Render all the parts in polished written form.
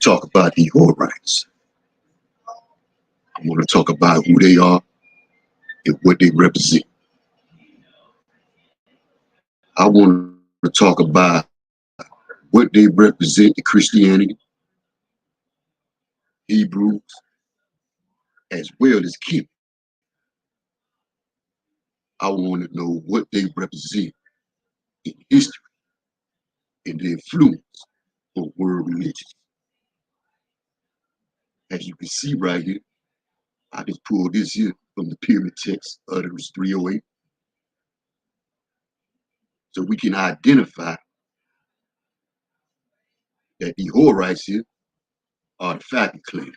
talk about the Horites. I want to talk about who they are and what they represent. I want to talk about what they represent to Christianity, Hebrews, as well as Kim. I want to know what they represent in history and their influence on world religions. As you can see right here, I just pulled this here from the pyramid text, utterance 308, so we can identify that the Horites here are the Faculty clan.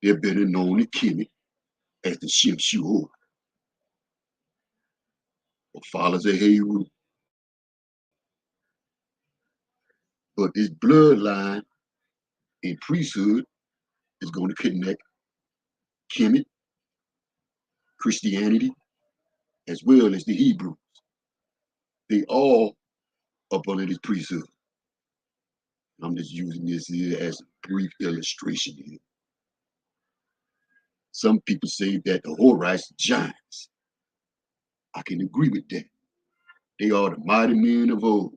They're better known in Kemet as the Shimshu Hor, or followers of Heru. But this bloodline in priesthood is going to connect Kemet, Christianity, as well as the Hebrews. They all up under this priesthood. I'm just using this here as a brief illustration here. Some people say that the Horites are giants. I can agree with that. They are the mighty men of old,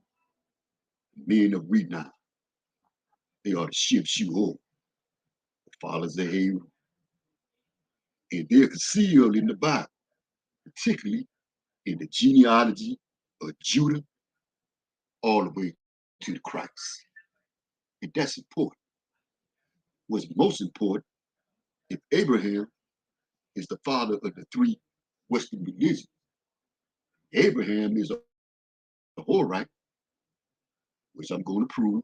men of renown. They are the Shimshu Hor, the followers of Heru. And they're concealed in the Bible, particularly in the genealogy of Judah all the way to the Christ. And that's important. What's most important, if Abraham is the father of the three Western religions, Abraham is a Horite, which I'm going to prove,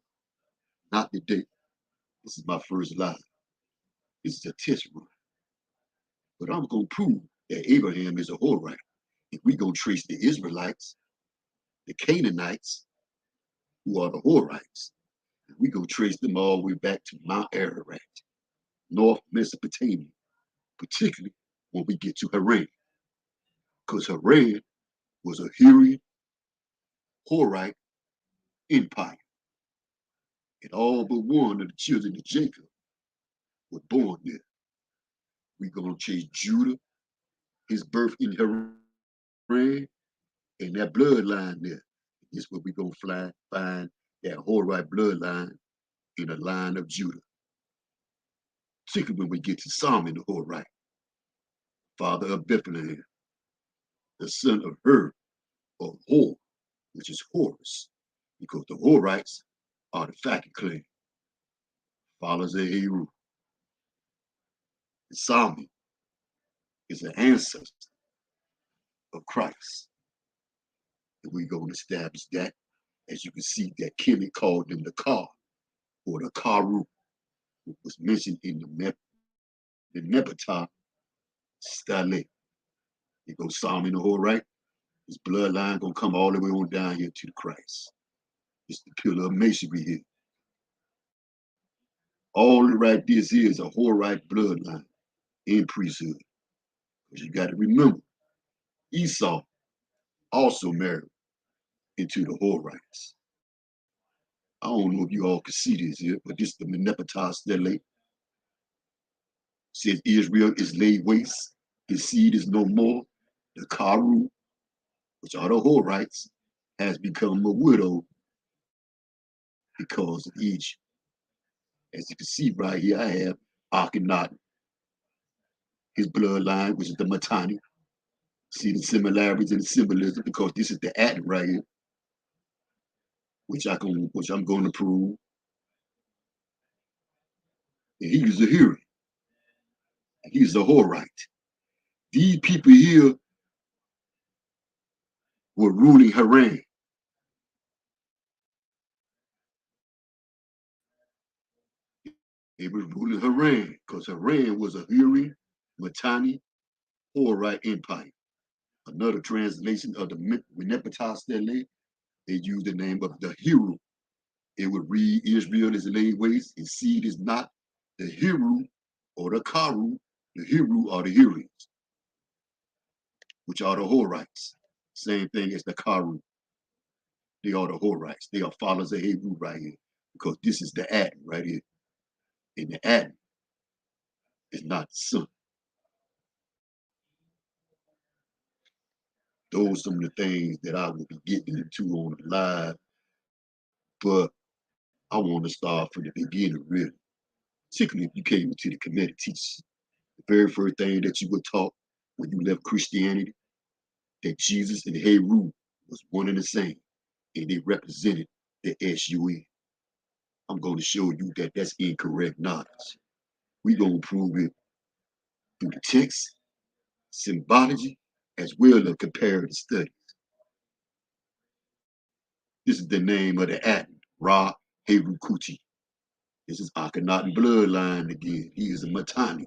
not today. This is my first live. This is a test run. But I'm going to prove that Abraham is a Horite. If we go trace the Israelites, the Canaanites, who are the Horites, we go trace them all the way back to Mount Ararat, North Mesopotamia, particularly when we get to Haran, because Haran was a Hurrian Horite empire, and all but one of the children of Jacob were born there. We're going to chase Judah, his birth in Haran, and that bloodline there. This is where we're going to find that Horite bloodline in the line of Judah, particularly when we get to Solomon the Horite, father of Bethlehem, the son of Hur, or Hor, which is Horus, because the Horites are the Faculty clan, followers of Heru. And Solomon is an ancestor of Christ. And we're going to establish that. As you can see, that Kemet called them the Ka, or the Karu, which was mentioned in the Nepatah Stele. You go Solomon the Horite, his bloodline gonna come all the way on down here to the Christ. It's the pillar of masonry here. All right, this here is a Horite bloodline in priesthood. Because you got to remember, Esau also married into the Horites. I don't know if you all can see this here, but this is the Menepatah Stele. Says Israel is laid waste, his seed is no more. The Karu, which are the Horites, has become a widow because of Egypt. As you can see right here, I have Akhenaten, his bloodline, which is the Matani. See the similarities and the symbolism, because this is the Aten right here, which I'm going to prove. And he was a Hurrian. He's a Horite. These people here were ruling Haran. They were ruling Haran because Haran was a Hurrian, Mitanni, Horite empire. Another translation of the Menepatah Stele, they used the name of the Heru. It would read, Israel is laid waste, his seed is not. The Heru or the Karu, the Heru are the Hurrians, which are the Horites. Same thing as the Karu. They are the Horites. They are followers of Heru right here, because this is the Aten right here. And the atom is not the sun. Those are some of the things that I will be getting into on the live, but I want to start from the beginning, really. Particularly if you came into the Kemetic teachers. The very first thing that you were taught when you left Christianity, that Jesus and Heru was one and the same, and they represented the SUN. I'm going to show you that that's incorrect knowledge. We're going to prove it through the text, symbology, as well as comparative studies. This is the name of the atom, Ra Herukuti. This is Akhenaten bloodline again. He is a Matani.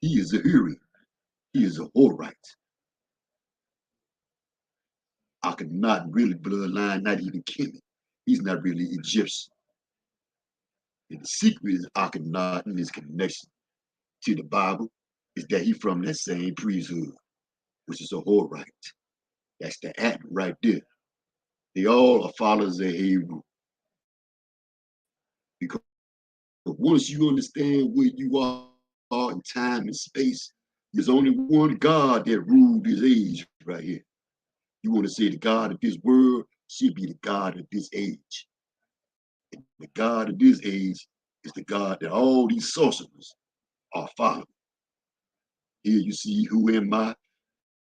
He is a Huri. He is a Horite. Akhenaten really bloodline, not even Kemet. He's not really Egyptian. And the secret is Akhenaten, his connection to the Bible, is that he from that same priesthood, which is a Horite. That's the atom right there. They all are followers of Heru. Because once you understand where you are in time and space, there's only one God that ruled this age right here. You want to say the God of this world should be the God of this age. And the God of this age is the God that all these sorcerers are following. Here you see who am I,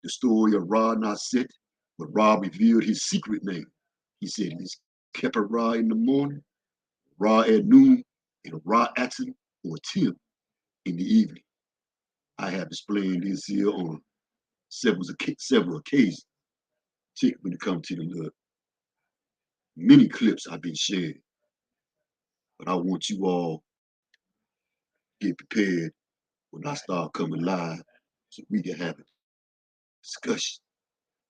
the story of Ra Naset, when Ra revealed his secret name. He said he's Kepa Ra in the morning, Ra at noon, and Ra Aten or Tim in the evening. I have explained this here on several occasions, particularly when it comes to the many clips I've been sharing. But I want you all to get prepared when I start coming live so we can have a discussion.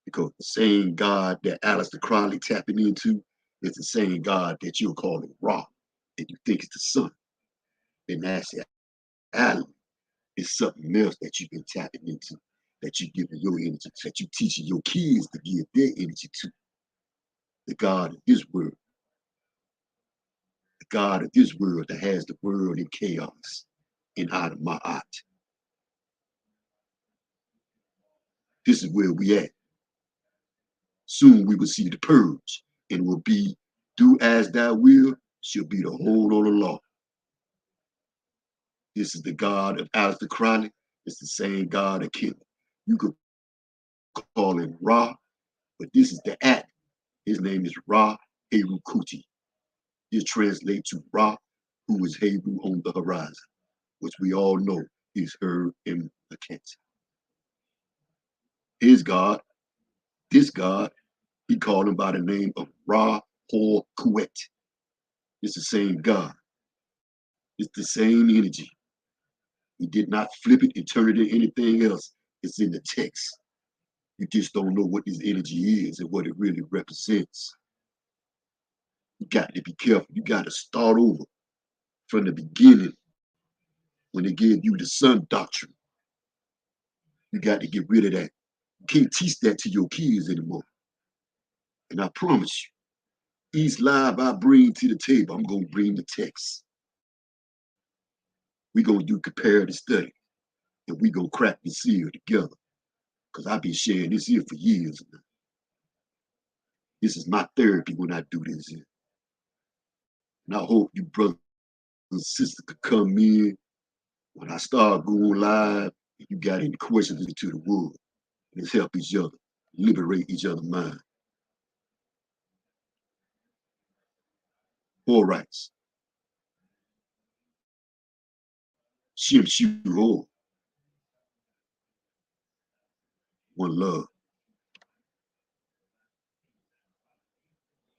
Because the same God that Aleister Crowley tapping into is the same God that you're calling Ra, and you think it's the sun. Then that's the Allen. It's something else that you've been tapping into, that you're giving your energy, that you're teaching your kids to give their energy to. The God of this world, the God of this world that has the world in chaos and out of my art. This is where we at. Soon we will see the purge, and will be do as thou will, shall be the whole of the law. This is the God of Aleister Crowley. It's the same God of Killing. You could call him Ra, but this is the act. His name is Ra Herukuti. This translates to Ra, who is Heru on the horizon, which we all know is her in the Kent. His God, this God, he called him by the name of Ra Hor Kuet. It's the same God. It's the same energy. He did not flip it and turn it into anything else. It's in the text. You just don't know what this energy is and what it really represents. You got to be careful. You got to start over from the beginning when they gave you the sun doctrine. You got to get rid of that. You can't teach that to your kids anymore. And I promise you, each live I bring to the table, I'm going to bring the text. We're going to do comparative study. And we're going to crack this seal together. Because I've been sharing this here for years now. This is my therapy when I do this here. And I hope you brothers and sisters could come in when I start going live. If you got any questions into the world, let's help each other, liberate each other's mind. Horites. Shim Shu Ho. One love.